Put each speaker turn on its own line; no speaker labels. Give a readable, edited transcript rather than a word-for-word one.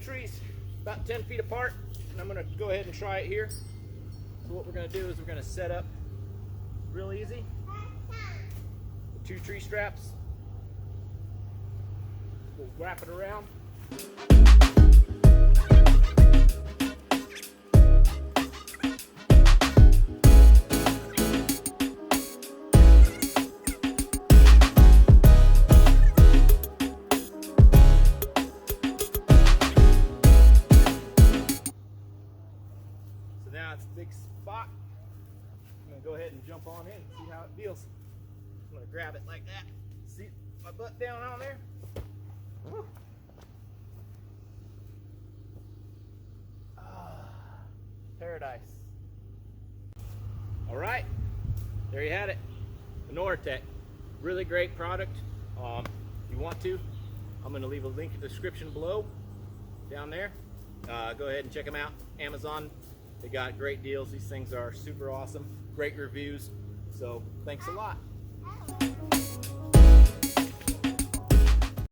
trees about 10 feet apart, and I'm gonna go ahead and try it here. So what we're gonna do is we're gonna set up real easy. The 2 tree straps. We'll wrap it around. So now it's a big spot. I'm gonna go ahead and jump on in and see how it feels. I'm gonna grab it like that. See my butt down on there? Woo. Paradise. All right, there you had it. The Nortec, really great product. If you want to, I'm going to leave a link in the description below, down there. Go ahead and check them out. Amazon, they got great deals. These things are super awesome. Great reviews. So thanks a lot.